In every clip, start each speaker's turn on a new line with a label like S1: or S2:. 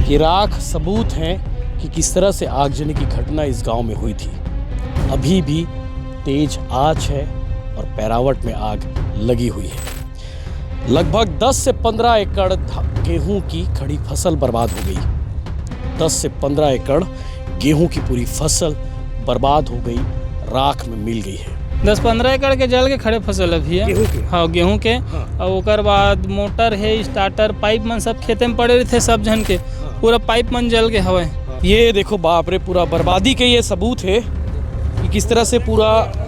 S1: ये राख सबूत हैं कि किस तरह से आगजनी की घटना इस गांव में हुई थी। अभी भी तेज आंच है और पैरावट में आग लगी हुई है। लगभग 10 से 15 एकड़ गेहूं की खड़ी फसल बर्बाद हो गई। 10 से 15 एकड़ गेहूं की पूरी फसल बर्बाद हो गई, राख में मिल गई है।
S2: 10-15 एकड़ के जल के खड़े फसल अभी है।
S1: गेहूं के?
S2: हाँ, गेहूं के। और ओकर बाद मोटर है, स्टार्टर, पाइप मन सब खेते में पड़े थे, सब जन के पूरा पाइप मन जल के हवे।
S1: ये देखो बाप रे, पूरा बर्बादी के ये सबूत है कि किस तरह से पूरा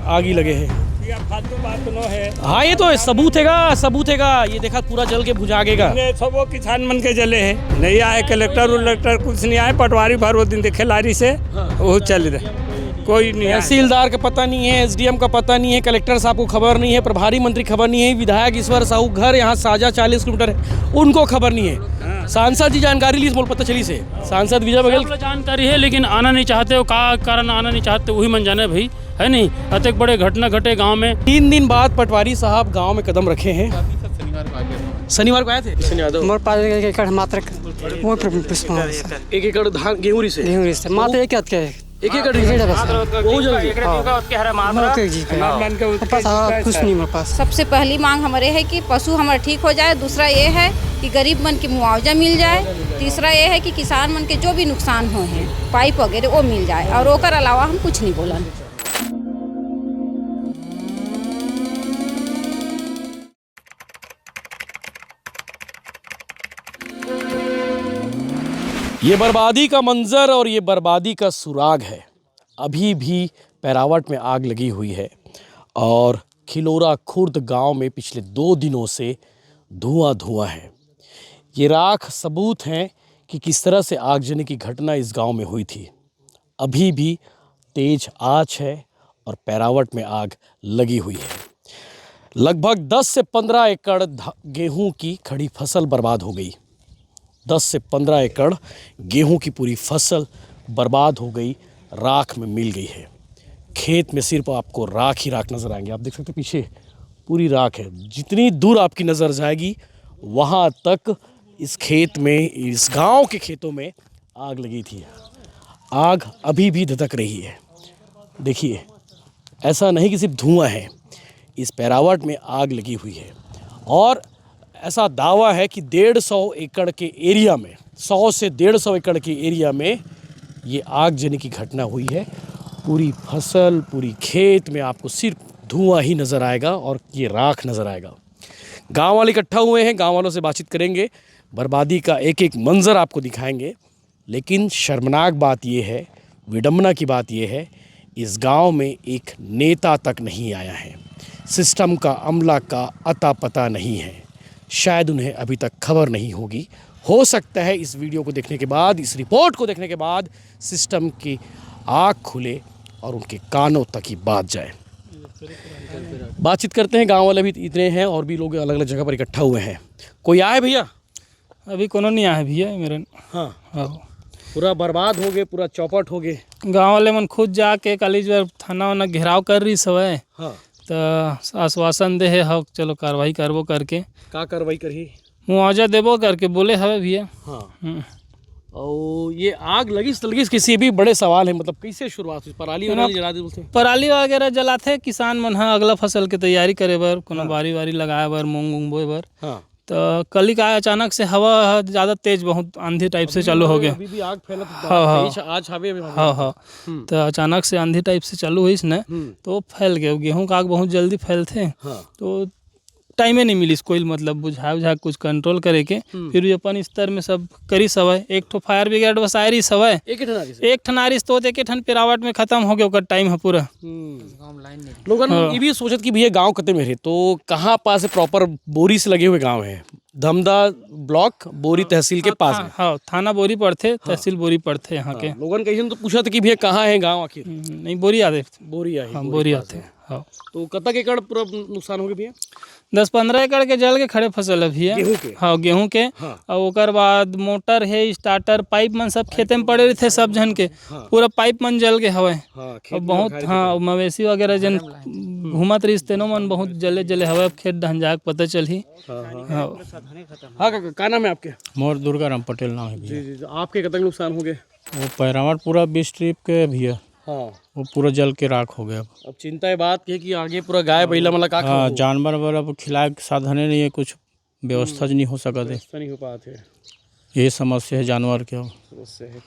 S1: आगी लगे हैं।
S3: फालतू बात तो है।
S1: हाँ, ये तो सबूत हैगा। ये देखा पूरा जल के बुझागेगा।
S3: सब वो किसान मन के जले है, नहीं आए कलेक्टर कुछ नहीं आए। पटवारी भर वो दिन देखे लारी से वो चल रहे, कोई नहीं।
S1: तहसीलदार का पता नहीं है, एसडीएम का पता नहीं है, कलेक्टर साहब को खबर नहीं है, प्रभारी मंत्री खबर नहीं है, विधायक ईश्वर साहू घर यहाँ साझा 40 किलोमीटर है, उनको खबर नहीं है। सांसद जी जानकारी ली, बोल पता चली से सांसद विजय बघेल
S4: जानकारी है, लेकिन आना नहीं चाहते हो। का कारण आना नहीं चाहते वही मन जाने भाई, है नहीं। अतः बड़े घटना घटे गांव में।
S1: 3 दिन बाद पटवारी साहब गांव में कदम रखे हैं। शनिवार को आए थे
S5: मोर 5 एकड़ मात्र वो
S1: 1 एकड़ धान गेहूं से
S5: मात्र एक के
S1: 1 एकड़ बहुत जल्दी
S5: कुछ नहीं मेरे पास।
S6: सबसे पहली मांग हमारे है कि पशु हमारा ठीक हो जाए। दूसरा ये है कि गरीब मन की मुआवजा मिल जाए। तीसरा ये है कि किसान मन के जो भी नुकसान हुए हैं पाइप वगैरह वो मिल जाए, और ओकर अलावा हम कुछ नहीं बोला।
S1: ये बर्बादी का मंजर और ये बर्बादी का सुराग है। अभी भी पैरावट में आग लगी हुई है और खिलोरा खुर्द गांव में पिछले 2 दिनों से धुआं है। ये राख सबूत हैं कि किस तरह से आगजनी की घटना इस गांव में हुई थी। अभी भी तेज आंच है और पैरावट में आग लगी हुई है। लगभग 10 से 15 एकड़ गेहूं की खड़ी फसल बर्बाद हो गई। 10 से 15 एकड़ गेहूं की पूरी फसल बर्बाद हो गई, राख में मिल गई है। खेत में सिर्फ आपको राख ही राख नज़र आएंगे। आप देख सकते हैं पीछे पूरी राख है। जितनी दूर आपकी नज़र जाएगी वहाँ तक इस खेत में, इस गांव के खेतों में आग लगी थी। आग अभी भी धधक रही है। देखिए, ऐसा नहीं कि सिर्फ धुआं है, इस पैरावट में आग लगी हुई है। और ऐसा दावा है कि 150 एकड़ के एरिया में, 100 से 150 एकड़ के एरिया में ये आगजनी की घटना हुई है। पूरी फसल, पूरी खेत में आपको सिर्फ धुआं ही नज़र आएगा और ये राख नज़र आएगा। गांव वाले इकट्ठा हुए हैं, गांव वालों से बातचीत करेंगे, बर्बादी का एक एक मंज़र आपको दिखाएंगे। लेकिन शर्मनाक बात ये है, विडंबना की बात ये है, इस गांव में एक नेता तक नहीं आया है। सिस्टम का, अमला का अता पता नहीं है। शायद उन्हें अभी तक खबर नहीं होगी। हो सकता है इस वीडियो को देखने के बाद, इस रिपोर्ट को देखने के बाद सिस्टम की आँख खुले और उनके कानों तक ही बात जाए। बातचीत करते हैं, गांव वाले भी इतने हैं और भी लोग अलग अलग जगह पर इकट्ठा हुए हैं। कोई आए भैया?
S2: अभी कोनो नहीं आया भैया मेरे।
S1: हाँ, पूरा बर्बाद हो गए, पूरा चौपट हो गए।
S2: गाँव वाले मन खुद जाके कॉलेज थाना वाना घेराव कर रही सब है।
S1: हाँ,
S2: तो आश्वासन दे है, चलो कार्रवाई करबो करके।
S1: का कार्रवाई करी?
S2: मुआवजा देबो करके बोले हवे भैया।
S1: हाँ। और ये आग लगी किसी भी बड़े सवाल है, मतलब कैसे शुरुआत हुई? पराली वगैरह जला दी बोलते हैं?
S2: पराली वगैरह जलाते किसान मन हाँ अगला फसल के तैयारी करे बर, कोनो बारी लगाए बर, मूंग बोए बर।
S1: हाँ।
S2: तो कल का अचानक से हवा ज़्यादा तेज, बहुत आंधी टाइप से चालू हो गया।
S1: अभी भी आग फैला
S2: हाँ। तो अचानक से आंधी टाइप से चालू हुई इसने, तो फैल गया। गेहूं का आग बहुत जल्दी फैलते हैं। तो टाइम नहीं मिली कोई, मतलब बुझा कुछ कंट्रोल करे के। फिर अपन स्तर में सब करी सवय, एक ठो फायर ब्रिगेड बसाए रही सवय, एक ठनारिस तो एक ठन पिरावट में खत्म हो गया टाइम है पूरा।
S1: लोगन ये भी सोचत कि भैया गांव कते में रहे, तो कहाँ पास प्रॉपर बोरी से लगे हुए गांव है? धमदा ब्लॉक बोरी तहसील के पास है।
S2: हाँ, थाना बोरी पड़ते, तहसील बोरी पड़ते यहाँ के।
S1: लोगन कहीं तो पूछा था कि भैया कहाँ है गाँव आखिर?
S2: नहीं, बोरी आते।
S1: बोरी
S2: हाँ, बोरी आते। हाँ,
S1: तो कतक एकड़ पूरा नुकसान हो गया भैया?
S2: 10-15 एकड़ के जल के खड़े फसल अभी है।
S1: गेहूं के?
S2: हाँ गेहूं के। और ओकर बाद मोटर है, स्टार्टर, पाइप मन सब खेते में पड़े थे सब जन के। पूरा पाइप मन जल के हवे। और बहुत हाँ मवेशी वगैरह जन घूमत रही तेनो मन बहुत जले जले हवे। अब खेत ढहन जाके पता चली।
S1: हाँ काका, क्या नाम है आपके?
S7: मोर दुर्गा राम पटेल नाम है भैया।
S1: जी, आपके कितने नुकसान हो गए?
S7: वो पैरावट पूरा 20 ट्रिप के भैया,
S1: हाँ
S7: वो पूरा जल के राख हो गया।
S1: अब चिंता है बात की है कि आगे पूरा गाय बैला मतलब का
S7: हाँ जानवर वाला खिलाए के साधने नहीं है, कुछ व्यवस्था नहीं हो सका थे।
S1: नहीं हो पाते।
S7: यही समस्या है जानवर के।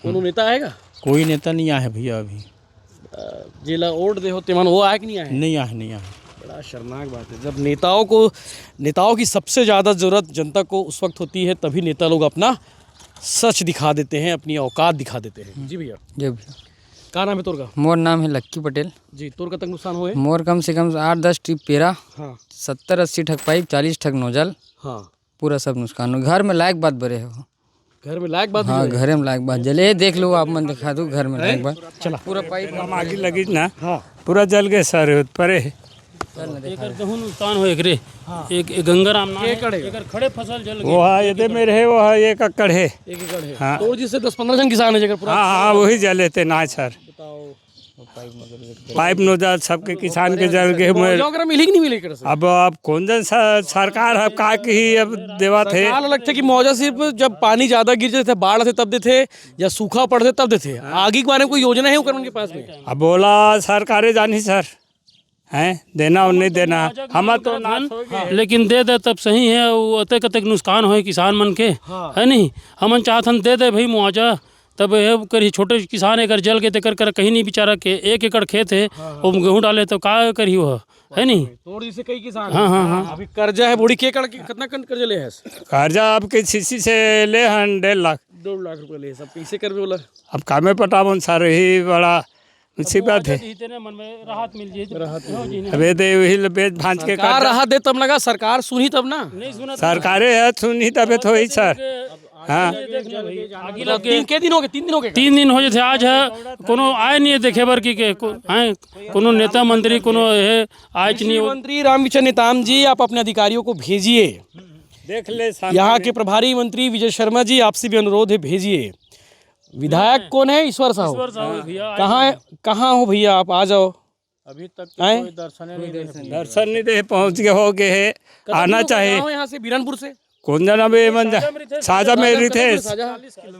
S1: कोनो नेता आएगा?
S7: कोई नेता नहीं आया है भैया अभी।
S1: जिला वोट दे होते मन वो आए कि नहीं आए?
S7: नहीं आया नहीं आया।
S1: बड़ा शर्मनाक बात है। जब नेताओं की सबसे ज़्यादा ज़रूरत जनता को उस वक्त होती है, तभी नेता लोग अपना सच दिखा देते हैं, अपनी औकात दिखा देते हैं। जी भैया,
S5: जी भैया।
S1: क्या नाम है तोर का?
S5: मोर नाम है लक्की पटेल।
S1: जी, तोर का तक नुकसान हुए?
S5: मोर कम से कम 8-10 ट्रिप पेरा,
S1: हाँ
S5: 70-80 ठक पाइप, 40 ठक नोजल,
S1: हाँ।
S5: पूरा सब नुकसान हो। घर में लायक बात बरे हो।
S1: घर में लायक बात?
S5: हाँ घर में लायक बात जले, देख लो आप मन दिखा दो घर में लायक बात।
S1: चला
S5: पूरा पाइप
S3: हम आगे लगी ना,
S1: हाँ
S3: पूरा जल गए सर परे।
S4: एकर गेहूं नुकसान हो एकरे। एक गंगा राम नाम है, एकर खड़े फसल जल गए।
S3: वो है ये मेरे है, वो है 1 एकड़ है।
S1: 1 एकड़ है।
S3: हाँ।
S1: तो जिससे 10-15 जन किसान है जगह पूरा।
S3: हाँ वही जले थे ना सर। पाइप नोजल सबके किसान के जल गए।
S1: वगैरह मिली कि नहीं मिली?
S3: अब कौन जन सरकार है का की ही अब देवा थे।
S1: अलग थे कि मुआवजा सिर्फ जब पानी ज्यादा गिर जाते थे, बाढ़ थे तब देते, या सूखा पड़ते तब देते। आगे के बारे में कोई योजना है उनके पास में?
S3: अब बोला सरकारें जानी सर, हैं देना और नहीं देना हम तो
S4: लेकिन दे दे तब सही है। वो अतक अतक नुकसान हो किसान मन के, है नहीं। हमन चाहत दे दे भाई मुआवजा, तब ये करी। छोटे किसान अगर जल के तेकर कर कहीं नहीं बेचारा के 1 एकड़ खेत है, वो गेहूँ डाले तो का करी वो, है नहीं।
S1: तोड़ जिससे कई किसान।
S4: हाँ।
S1: अभी कर्जा है बड़ी के एकड़ कितना कर्जा ले है?
S3: कर्जा अब के सीसी से ले हैं 1.5 लाख
S1: 2 लाख रुपए ले। सब कैसे कर बोला?
S3: अब कामे पटावन सर ही बड़ा मुसीबत है।
S4: मन में राहत मिल जाए।
S3: अबे दे वही बेच भांज के
S1: सरकार राहत दे तब लगा, सरकार सुनी तब ना।
S3: सरकारें है सुनी तबे तो ही सर। हाँ
S1: 3 दिन हो गए।
S4: 3 दिन हो जाते। आज है कोनो आए नहीं है देखे बर की के कोनो नेता मंत्री कोनो है आज नहीं।
S1: मंत्री रामविचर नेताम जी, आप अपने अधिकारियों को भेजिए।
S3: देख ले
S1: यहाँ के प्रभारी मंत्री विजय शर्मा जी, आपसे भी अनुरोध है भेजिए। विधायक कौन है? ईश्वर साहू। कहाँ हो भैया? आप आ जाओ।
S4: अभी तक
S3: दर्शन नहीं दे पहुँच गए हो गए है। आना चाहिए।
S1: यहाँ से बीरनपुर से
S3: कौन जना बे मन साजा में रही थे।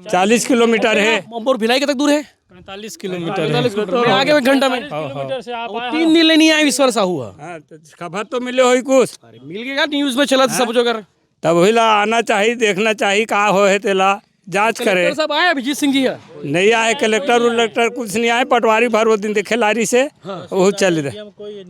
S3: 40 किलोमीटर है।
S1: और भिलाई तक दूर है?
S2: 45 किलोमीटर है।
S1: आगे 1 घंटा में। 3 दिन लेनी आए ईश्वर साहू।
S3: खबर तो मिले हो कुछ?
S1: मिल गया, न्यूज में चला था सब जगह।
S3: तब वही ला आना चाहिए, देखना चाहिए का हो है तेला जांच करे।
S1: सब आए अभिजीत सिंह जी है?
S3: नहीं आए कलेक्टर कुछ नहीं आए। पटवारी भर वो दिन देखे लारी से वो चल रहे,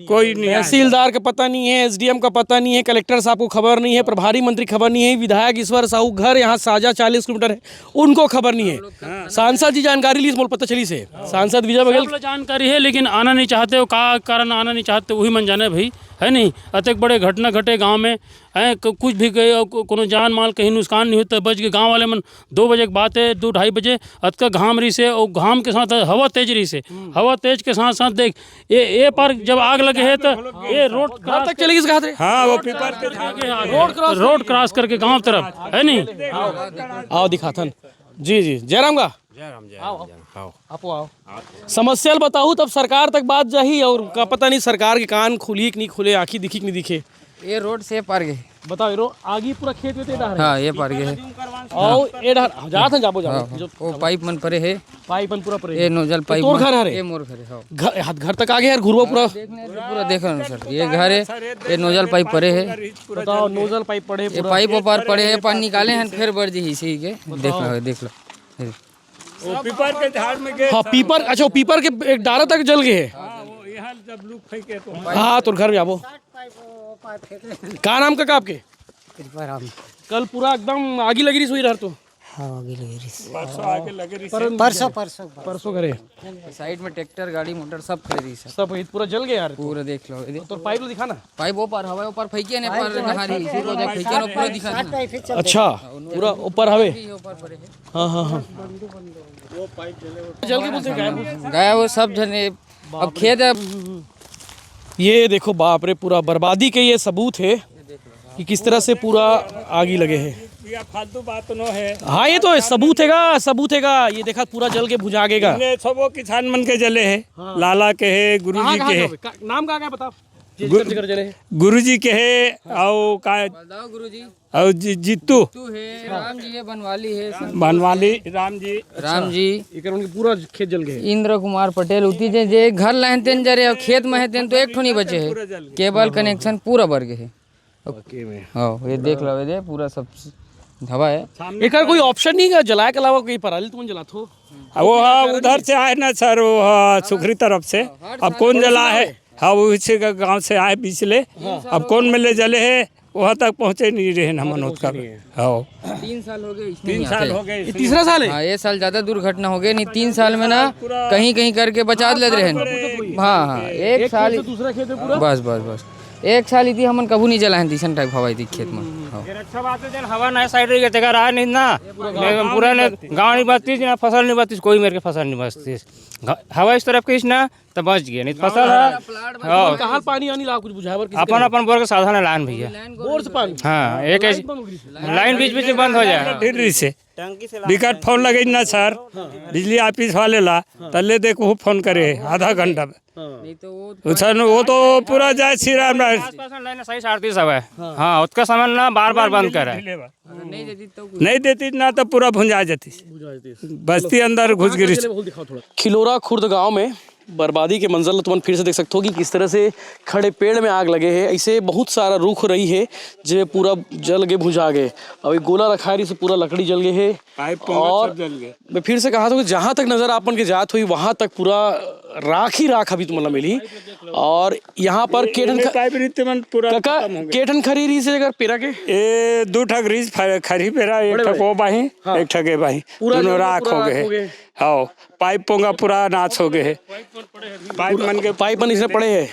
S3: कोई नहीं आए।
S1: तहसीलदार का पता नहीं है, एसडीएम का पता नहीं है, कलेक्टर साहब को खबर नहीं है, प्रभारी मंत्री खबर नहीं है, विधायक ईश्वर साहू घर यहाँ साजा 40 किलोमीटर है, उनको खबर नहीं है। सांसद जी जानकारी ली, पता चली से सांसद विजय बघेल
S4: जानकारी है, लेकिन आना नहीं चाहते। वो का कारण आना नहीं चाहते वही मन जाने भाई, है नहीं। अतक बड़े घटना घटे गांव में, है कुछ भी कोनो जान माल कहीं नुकसान नहीं होता। बच के गांव वाले मन 2 बजे की बात है, 2-2:30 बजे अतका घाम रही से, और घाम के साथ हवा तेज रही से। हवा तेज के साथ साथ देख ये पर जब आग लगे है तो ये रोड
S1: कहाँ तक चलेगी? कहा थे?
S3: हाँ वो पीपर के
S4: रोड क्रॉस करके गांव तरफ, है नहीं।
S1: आओ दिखाथन। जी जयराम का आओ समस्या बताऊँ तब सरकार तक बात जाही। और का पता नहीं सरकार के कान खुली कि नहीं खुले, आँखी दिखी कि नहीं दिखे।
S5: ये रोड से पार गए।
S1: बताओ रो आगे पूरा खेत में तेरा है।
S5: हाँ ये पार गए है।
S1: और ये डर जात है जाबो
S5: जो वो पाइप मन परे है।
S1: पाइप मन पूरा परे।
S5: ये नोजल पाइप
S1: तोर घर है?
S5: ये मोर घर है।
S1: घर तक आ गए यार, घुरवा पूरा
S5: पूरा देखो ना सर। ये घर है, ये नोजल पाइप परे है।
S1: बताओ नोजल पाइप पड़े,
S5: ये पाइप ऊपर पड़े है, पानी निकाले हैं फिर बढ़ जी इसी के। देख लो
S3: वो पीपर के झाड़ में गए।
S1: हाँ पीपर, अच्छा पीपर के एक डारा तक जल गए।
S3: यहाँ जब लूक फेंके तो
S1: हाँ तो घर में आबो। का नाम का आपके? कल पूरा एकदम आगी लगी रही सोई रहा तो।
S5: हाँ आगे लगी रही।
S3: परसों आगे लगे रही।
S1: परसों करे
S5: साइड में ट्रैक्टर गाड़ी मोटर सब खड़े रही सर।
S1: सब पूरा जल गया यार।
S5: पूरा देख लो।
S1: तो पाइप दिखा ना।
S5: पाइप ऊपर हवा ऊपर फेंके ने पर नहारी इसी को जब फेंके ने पूरा दिखा।
S1: अच्छा पूरा ऊपर हवे।
S5: ऊपर पड़े है।
S1: हाँ जल के बोलते
S5: गया वो सब जने। अब खेत है।
S1: ये देखो बाप रे, पूरा बर्बादी के ये सबूत है। कि किस तरह से पूरा आग ही लगे हैं।
S3: या फालतू बात न है।
S1: हाँ ये तो सबूत हैगा। ये देखा पूरा जल के भुजागेगा।
S3: इन्हें सब वो किसान मन के जले है। लाला के है, गुरुजी के है,
S1: नाम कहाँ क्या बताओ।
S3: गुरुजी के है और का
S5: बताओ गुरुजी।
S3: और जीतू
S5: तू है, राम जी है, बनवाली है,
S3: बनवाली राम जी
S1: उनके पूरा खेत जल गए।
S5: इंद्र कुमार पटेल उती जे घर लहतेन जरे और खेत में हेतेन तो एक ठो नहीं बचे है। केबल कनेक्शन पूरा बढ़ गए है। हाँ ये देख लो, ये पूरा सब हवा है।
S1: एक कोई ऑप्शन नहीं है जलाए के अलावा, कोई पराली तुम जलाते हो?
S3: वो हाँ उधर से आए ना सर, वो हाँ सुखरी तरफ से। अब कौन जला है? हाँ वो इसी गाँव से आए पिछले। अब कौन मिले जले है, वहाँ तक पहुँचे नहीं रहे ना मनोज कर। हाँ
S5: 3 साल हो गए।
S3: 3 साल हो गए।
S1: तीसरा साल है।
S5: हाँ ये साल ज्यादा दुर्घटना हो गई नहीं, 3 साल में ना कहीं कहीं करके बचा ले रहे हैं। हाँ एक साल
S1: दूसरा खेत है पूरा।
S5: बस एक साल इतनी हमन कबू नहीं जला है दिसन टाइप हवा थी खेत में।
S8: अच्छा बात है, हवा ना साइड रही जगह रहा नहीं ना, पूरा ने गाँव नहीं बचती ना, फसल नहीं बचती, कोई मेरे के फसल नहीं बचती। हवा इस तरफ की ना तो बच गया, नहीं फसल है।
S1: कहाँ पानी आनी ला कुछ बुझावर
S8: अपन बोर के साधन है लाइन भैया,
S1: बोर से पानी।
S8: हाँ एक ऐसी लाइन बीच बीच में बंद हो जाए।
S3: ढेरी से विकट फोन लगे ना सर, बिजली ऑफिस वाले ला तल्ले देखो फोन करे आधा घंटा में।
S5: नहीं तो
S3: वो तो पूरा जाए सिरा में
S8: लाइन सही 37 है। हाँ उसका समय ना बार बंद कर है।
S3: नहीं देती ना तो पूरा भुंजा जाती, बस्ती अंदर घुस गिरी।
S1: खिलोरा खुर्द गांव में बर्बादी के मंजर तुम फिर से देख सकते हो कि किस तरह से खड़े पेड़ में आग लगे है। ऐसे बहुत सारा रुख रही है जो पूरा जल के भुजा गए। अब एक गोला रखा है, से पूरा लकड़ी जल गए है। और मैं फिर से कहा था कि जहाँ तक नजर अपन के जात हुई वहाँ तक पूरा राख ही राख अभी तुम्हें मिली। और यहाँ पर केठन खरी रही से अगर पेरा के
S3: ये 2 ठग रीस खरी पेरा, एक ठग वो बाही, एक ठग ये बाही, दोनों राख हो गए। हाँ पाइप पोंगा पूरा नाश हो गए है।
S1: पाइप मन इसमें पड़े हैं।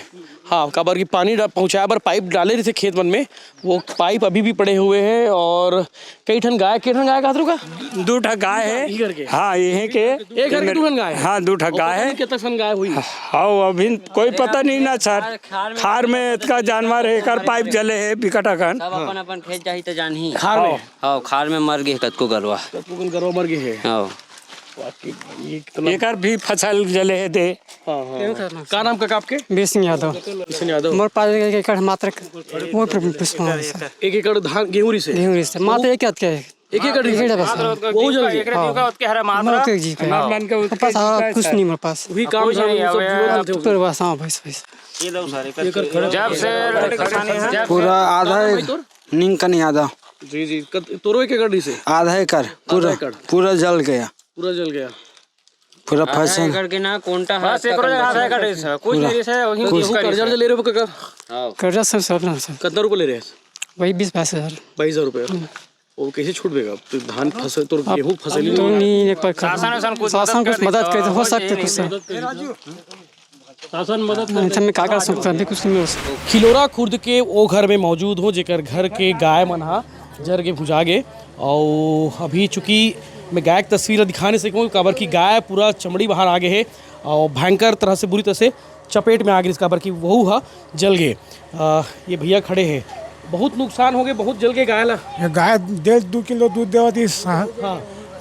S1: हाँ काबर की पानी पहुँचाया पर पाइप डाले रहे थे खेत मन में, वो पाइप अभी भी पड़े हुए हैं। और कई ठन गाय का
S3: 2 ठग गाय है। हाँ यही के
S1: एक घर के 2 ठन गाय।
S3: हाँ 2 ठग गाय है।
S1: कितना सन गाय हुई?
S3: हाँ अभी कोई पता नहीं ना सर, खार में इतना जानवर है, कर पाइप जले है बिकट अकन।
S9: अपन खेत जाही तो जान ही
S1: खार में।
S9: हाँ खार में मर गए कतको गरवा
S1: मर गए है।
S9: हाँ
S3: एक भी फसल जले है दे।
S1: क्या नाम का आपके?
S10: बेसिंग यादव। मोर पास एक एकड़ मात्र वो
S1: एक एकड़ धान गेहूं से
S10: मात्र एक क्या है,
S1: एक एकड़ बस वो जल गया।
S10: जी पास कुछ नहीं मेरे पास
S1: वही काम
S10: तो बस। हाँ भैंस
S8: जब से
S11: पूरा आधा नींग का नहीं आधा
S1: जी तोरो एक एकड़ से
S11: आधा एकड़ पूरा जल गया। पूरा फसल
S9: करके ना कोंटा
S8: बस एक आधा एकड़ कुछ नहीं है। वही
S1: कर्जा ले रहे हो काका?
S10: कर्जा सब
S1: कितना रुपए ले रहे हैं?
S10: वही 20-22 हज़ार।
S1: 22,000 रुपए। वो कैसे छूट देगा? तो धान फसल तो गेहूं फसल
S10: तो नहीं एक शासन कुछ मदद कर हो सकते कुछ
S1: शासन मदद
S10: में का कर सकते हैं कुछ नहीं हो सकता।
S1: खिलोरा खुर्द के वो घर में मौजूद हो जेकर घर के गाय मन हा जर के भुजा गे। और अभी चूँकि मैं गाय की तस्वीर दिखाने से कहूँ काबर की गाय पूरा चमड़ी बाहर आ गए है और भयंकर तरह से बुरी तरह से चपेट में आ गई। इस काबर की वहू हा जल गए। ये भैया खड़े हैं, बहुत नुकसान हो गए, बहुत जल गए गाय ला।
S12: गाय 1.5-2 किलो दूध देवा थी। हाँ।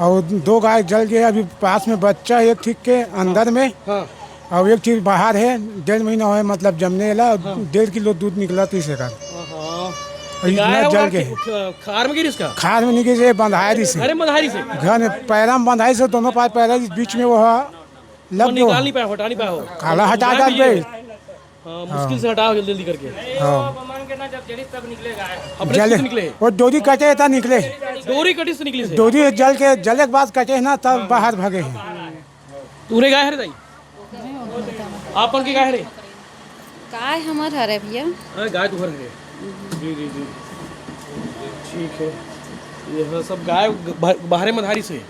S12: और 2 गाय जल गए। अभी पास में बच्चा एक ठीक के अंदर में। हाँ। और एक चीज बाहर है, 1.5 महीना हुआ मतलब जमने ला। 1.5 किलो दूध निकला 30 एकड़। जल गए।
S1: खार में गिरी इसका?
S12: खार में निकली से बंधाई से।
S1: अरे बंधाई से
S12: घर में पैरा में बंधाई से दोनों पास पैरा बीच में वो लग गया।
S1: निकाल नहीं पाया, हटा नहीं पाया हो।
S12: काला हटा डाल गए।
S1: मुश्किल से हटाओ जल्दी करके।
S12: जले
S1: निकले
S12: वो डोरी कटे था निकले।
S1: डोरी कटी से निकली?
S12: डोरी जले के बाद कटे ना तब बाहर भागे हैं।
S1: तूने गाय है दाई? आप की गाय है?
S6: गाय हमार हरे भैया।
S1: गाय तो है। जी ठीक है। ये सब गाय बाहर मधारी से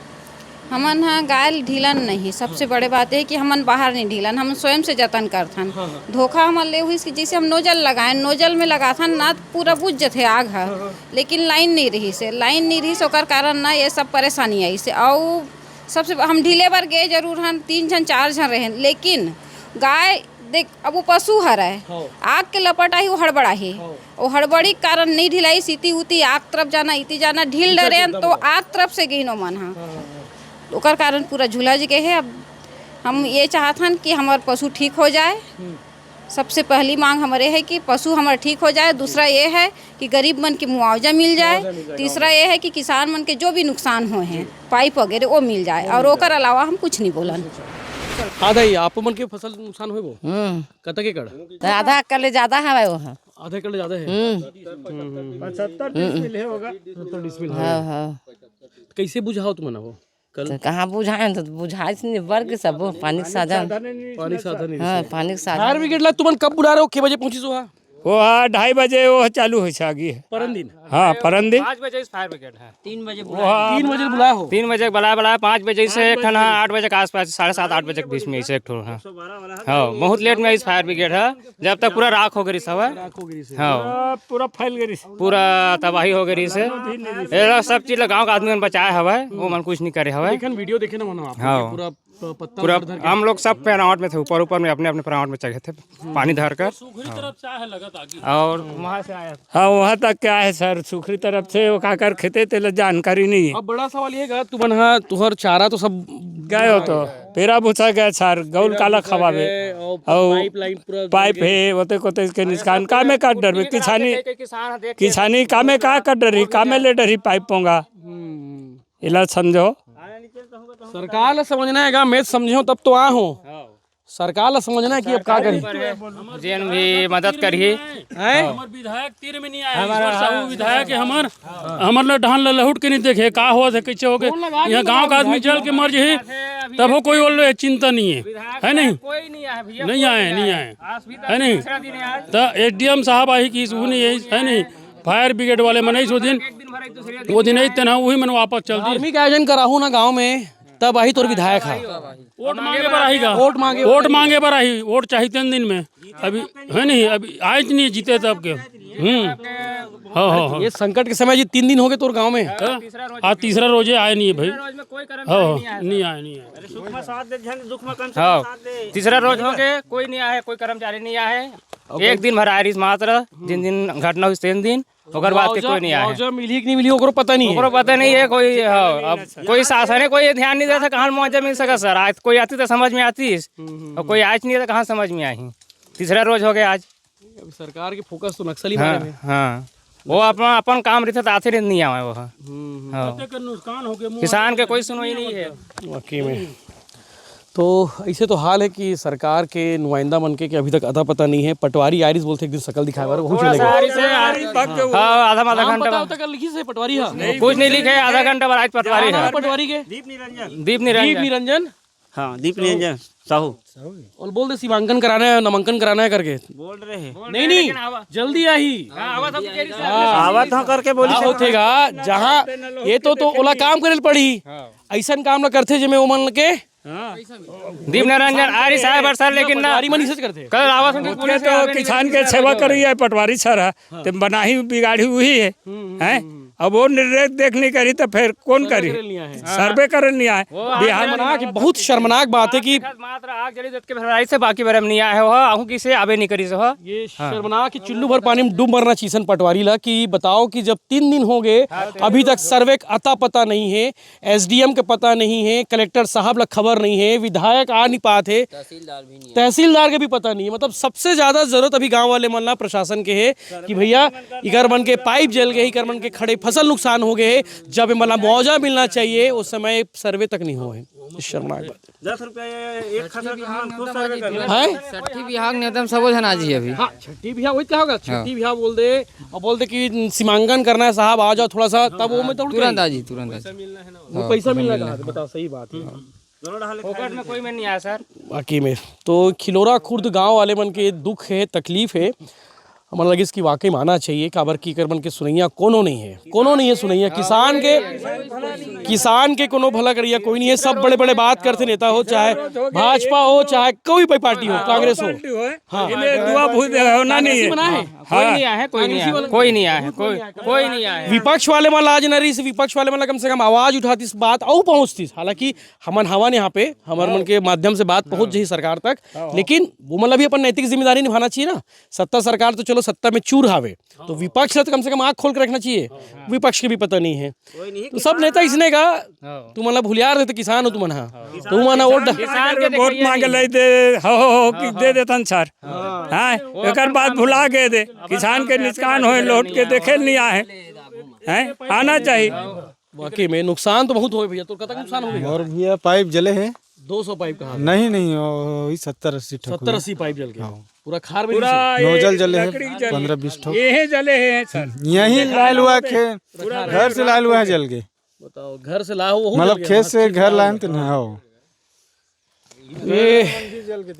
S6: हमन हाँ गाय ढीलन नहीं। सबसे बड़े बात है कि हमन बाहर नहीं ढीलन, हम स्वयं से जतन करथन। धोखा हमन ले हुई जैसे हम नोजल लगाए, नोजल में लगाथन ना पूरा बुझ जथे आग है, लेकिन लाइन नहीं रही से ओकर कारण ना ये सब परेशानी आई से। और सबसे हम ढीले बार गए जरूर हम 3 जन 4 जन रहे, लेकिन गाय देख अब वो पशु हर है, आग के लपट आई वो हड़बड़ा ही, वो हड़बड़ी के कारण नहीं ढिलाई, सीती उती आग तरफ जाना इती जाना ढील डरे तो आग तरफ से गई नो मन हाँ, ओकर कारण पूरा झूला जी गए है। अब हम ये चाहतन कि हमार पशु ठीक हो जाए, सबसे पहली मांग हमारे है कि पशु हमारा ठीक हो जाए, दूसरा ये है कि गरीब मन के मुआवजा मिल जाए, तीसरा ये है कि किसान मन के जो भी नुकसान हुए हैं पाइप वगैरह वो मिल जाए, और ओकर अलावा हम कुछ नहीं बोलन।
S1: आधा ही आप मन के फसल नुकसान हुए वो कतक एकड़
S5: आधा एकड़ ज्यादा है वो
S1: आधा एकड़ ज्यादा है
S3: 75 मिले होगा।
S1: कैसे बुझाओ तुम ना वो कल
S5: कहाँ बुझाए तो बुझाए वर्ग सब पानी के साधन हाँ पानी के साधन
S1: फायर ब्रिगेड ला तुम कब बुला रहे हो के बजे पहुंची सो
S3: वो 2:30 बजे वो चालू हो आगे
S1: परन दिन
S3: हाँ परन दिन
S8: 5 बजे फायर ब्रिगेड है
S9: 3 बजे
S1: 3 बजे बुलाया हो
S8: 3 बजे बुलाया 5 बजे से एक ठन 8 बजे के आसपास 7:30 8 बजे के बीच में इसे एक ठो हाँ बहुत लेट में इस फायर ब्रिगेड है, जब तक पूरा राख हो गई सब है हाँ
S3: पूरा फैल गई
S8: पूरा तबाही हो गई से सब चीज गाँव का आदमी बचाया हवा वो मन कुछ नहीं करे हवा
S1: वीडियो देखे ना मना
S8: हाँ
S1: पूरा पत्ता
S8: पूरा हम लोग सब पैराउट में थे, ऊपर में अपने पैराउट में चढ़े थे पानी धर कर और वहाँ से आया
S3: हाँ वहाँ तक क्या है सर, सुखरी तरफ से वो काकर खेते थे जानकारी नहीं है।
S1: अब बड़ा सवाल ये है तुम हाँ तुहर चारा तो सब
S3: गए हो तो पेरा भूसा गया सर गौल काला खवावे और पाइप है होते कोते के निष्कान का में काट डर किसानी का में का कर डरी का में ले डरी पाइप पोंगा इला समझो
S1: सरकार ला समझना है मैं समझो तब तो आ हूँ सरकार ला समझना है कि अब क्या करी
S8: जेन भी मदद करिए
S4: हमार विधायक तीर में नहीं आया, ईश्वर साहू विधायक है हमार ला ढान ला लहुट के नहीं देखे का हुआ था कैसे हो गए, यहाँ गांव का आदमी जल के मर जाए तब हो कोई बोल चिंता नहीं है नहीं नहीं आए है नहीं तो एसडीएम साहब आई कि है नहीं फायर ब्रिगेड वाले मन वो दिन इतना वही मन वापस चलती
S1: आर्मी का आयोजन कराहू ना गाँव में तब आई तोर विधायक है
S4: वोट मांगे पर आएगा वोट मांगे पर आई वोट चाहिए 3 दिन में अभी है नहीं अभी आज नहीं जीते तब के हाँ
S1: ये संकट के समय जी 3 दिन हो गए तोर गांव में
S4: आज तीसरा रोजे आए नहीं है भाई हाँ नहीं आए
S8: हाँ तीसरा रोज हो गए कोई नहीं आए, कोई कर्मचारी नहीं आए, एक दिन भर आयरिस मात्र जिन दिन घटना हुई 3 दिन ओकर बाद के कोई नहीं आया
S1: मुआवजा मिली कि नहीं मिली ओकरो पता नहीं है
S8: ओकरो पता नहीं है कोई अब कोई शासन है कोई ध्यान नहीं देता कहाँ मुआवजा मिल सका सर, आज कोई आती तो समझ में आती और कोई आज नहीं तो कहाँ समझ में आई, तीसरा रोज हो गया आज।
S1: सरकार के फोकस तो नक्सली मारे में
S8: हाँ वो अपन काम रहते तो आते नहीं आवे वो
S4: नुकसान हो गया
S8: किसान के कोई सुनवाई नहीं है
S1: वाकई में। तो ऐसे तो हाल है कि सरकार के नुमाइंदा मन के अभी तक अता पता नहीं है। पटवारी आरिस बोलते एक दिन शकल दिखाए बार बहुत चलेगा
S8: आधा घंटा
S1: लिखी से पटवारी है
S8: कुछ नहीं लिखे आधा घंटा बाद आज पटवारी है
S1: पटवारी के
S8: दीप निरंजन
S7: हाँ दीप निरंजन साहू
S1: और बोल दे सीमांकन कराना है नामांकन कराना है करके
S7: बोल रहे हैं
S1: नहीं जल्दी आई
S7: आवत हो करके बोली
S1: होतेगा जहाँ ये तो ओला काम करे पड़ी ऐसा काम ना करते जिम्मे वो मन के
S8: दीप निरंजन आरिस है बरसर लेकिन ना
S1: करते
S8: कल आवाज
S3: तो किसान के सेवा करी है पटवारी सर है तो बनाही बिगाड़ी हुई है अब वो निर्णय देखने करी तो फिर कौन करी सर्वे करे नहीं आए बिहार
S1: में कि बहुत शर्मनाक बात है कि
S8: मात्र आग जली के फरवरी से बाकी बारे में नहीं आए हो आहू किसे आबे नहीं करी से
S1: ये शर्मनाक कि चुल्लू भर पानी में डूब मरना चीसन पटवारी ला कि बताओ कि जब 3 दिन हो गए अभी तक सर्वे अता पता नहीं है, एसडीएम के पता नहीं है, कलेक्टर साहब ला खबर नहीं है, विधायक आ नहीं पाते, तहसीलदार के भी पता नहीं है। मतलब सबसे ज्यादा जरूरत अभी गाँव वाले मन ला प्रशासन के है कि भैया इकर मन के पाइप जल गए, इकर मन के खड़े फसल नुकसान हो गए, जब मतलब मुआवजा मिलना चाहिए उस समय सर्वे तक नहीं हुए। शर्मनाक बात
S7: 10 रुपया एक
S1: है।
S5: छठी बिहाग ने सब जन आज ही अभी
S1: हाँ छठी बिहार वही क्या होगा, छठी बिहार बोल दे और बोल दे कि सीमांकन करना है साहब आ जाओ थोड़ा सा, तब वो में तो
S5: तुरंत आज
S1: वो पैसा मिलना कहा बताओ, सही बात है
S8: फोकट में कोई में नहीं आया सर
S1: बाकी में। तो खिलोरा खुर्द गांव वाले मन के दुख है, तकलीफ है। हमारा लगे इसकी वाकई माना चाहिए काबर की कर बन के सुनैया कोनो नहीं है सुनैया किसान के कोनो भला करिया कोई नहीं है। सब बड़े बड़े बात करते नेता हो, चाहे भाजपा हो चाहे कोई भी पार्टी हो, कांग्रेस हो।
S3: हाँ दुआ भूत होना नहीं है।
S8: कोई नहीं आया है।
S1: विपक्ष वाले मन आज नरी से विपक्ष वाले मन कम से कम आवाज उठाती इस बात और पहुंचती। हालांकि हमन हवन यहाँ पे हमारे मन के माध्यम से बात पहुंच जाए सरकार तक, लेकिन वो मतलब भी अपन नैतिक जिम्मेदारी निभाना चाहिए ना। सत्ता सरकार तो चलो सत्ता में चूर हावे, तो विपक्ष तो कम से कम आंख खोल कर रखना चाहिए। विपक्ष के भी पता नहीं है तो सब नेता इसने का तुम मतलब भूलियार देते किसान हो तुम
S3: वोट मांगे ले दे हो कि दे देतन सर। हाँ एक बात भुला गए दे किसान के नुकसान हो लौट के देखे नहीं आए हैं, आना चाहिए।
S1: वाकई में नुकसान तो बहुत हो भैया। तो कतक नुकसान हो गया?
S12: और भैया पाइप जले हैं
S1: 200 पाइप कहाँ?
S12: नहीं वही 70-80
S1: पाइप जल गए पूरा खार में
S12: नोजल जले हैं 15-20 ठोक
S3: ये जले हैं सर।
S12: यही लाल हुआ घर से लाल हुआ जल गए।
S1: बताओ घर से ला हो
S12: मतलब खेत से घर लाए तो ना हो।
S1: ये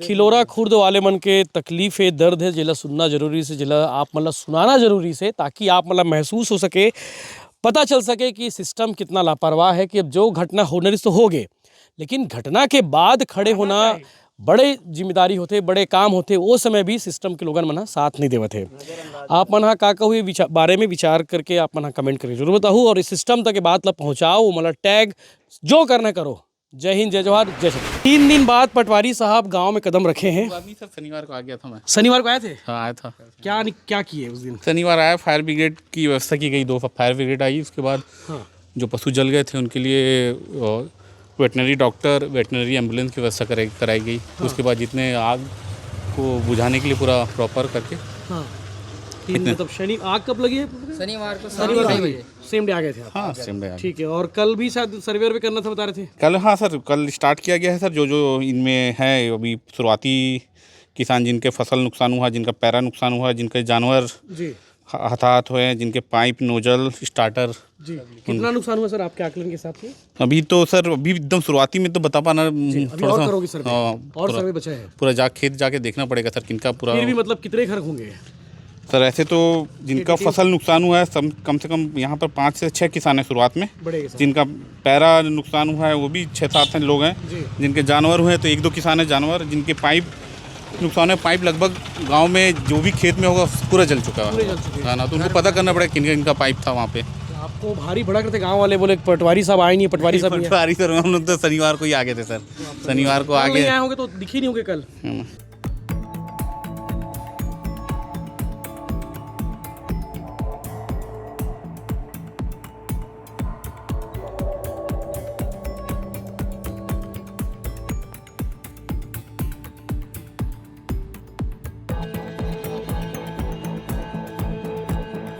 S1: खिलोरा खुर्द वाले मन के तकलीफ है, दर्द है, जिला सुनना जरूरी से, जिला आप मतलब सुनाना जरूरी से, ताकि आप मतलब महसूस हो सके, पता चल सके कि सिस्टम कितना लापरवाह है। कि अब जो घटना होने तो हो गए, लेकिन घटना के बाद खड़े होना बड़े जिम्मेदारी होते, बड़े काम होते, वो समय भी सिस्टम के लोगन मन साथ नहीं देवत है। आप मन का कहू बारे में विचार करके आप मन कमेंट करके जरूर बताओ और इस सिस्टम तक बात ला पहुँचाओ। मतलब टैग जो करना करो। जय हिंद, जय जवाहर, जय श्री। 3 दिन बाद पटवारी साहब गांव में कदम रखे हैं।
S13: अभी सर शनिवार को आ गया था मैं।
S1: शनिवार को आए थे?
S13: हाँ आया था।
S1: क्या किए उस दिन?
S13: शनिवार आया, फायर ब्रिगेड की व्यवस्था की गई, 2 फायर ब्रिगेड आई। उसके बाद जो पशु जल गए थे उनके लिए वेटनरी डॉक्टर, वेटनरी एम्बुलेंस की व्यवस्था कराई गई। उसके बाद जितने आग को बुझाने के लिए पूरा प्रॉपर करके
S1: मतलब आग कब लगी है?
S5: शनिवार को
S1: सेम डे आ गए थे आप?
S13: हाँ सेम डे।
S1: ठीक है। और कल भी शायद सर्वे भी करना था बता रहे थे?
S13: कल हाँ सर, कल स्टार्ट किया गया है सर। जो इनमें है अभी शुरुआती किसान जिनके फसल नुकसान हुआ, जिनका पैरा नुकसान हुआ, जिनके जानवर हताहत हुए, जिनके पाइप, नोजल, स्टार्टर।
S1: जी कितना नुकसान हुआ सर आपके आकलन के हिसाब से?
S13: अभी तो सर अभी एकदम शुरुआती में तो बता पाना
S1: थोड़ा सा करोगे सर? और सर्वे बचा है?
S13: पूरा खेत जाके देखना पड़ेगा सर किनका पूरा।
S1: फिर भी मतलब कितने घर होंगे
S13: सर? ऐसे तो जिनका फसल नुकसान हुआ है कम से कम यहाँ पर 5 से 6 किसान हैं शुरुआत में। जिनका पैरा नुकसान हुआ है वो भी 6-7 लोग हैं। जिनके जानवर हुए हैं तो 1-2 किसान हैं जानवर। जिनके पाइप नुकसान है, पाइप लगभग गांव में जो भी खेत में होगा पूरा जल चुका है ना। तो उनको पता करना पड़ेगा किनका पाइप था वहाँ पे।
S1: आपको भारी भड़क रहे थे गांव वाले, बोले पटवारी साहब आए नहीं, पटवारी साहब
S13: सर हम लोग तो शनिवार को ही आ गए थे सर। शनिवार को आगे
S1: आए होंगे तो दिखी नहीं होंगे कल।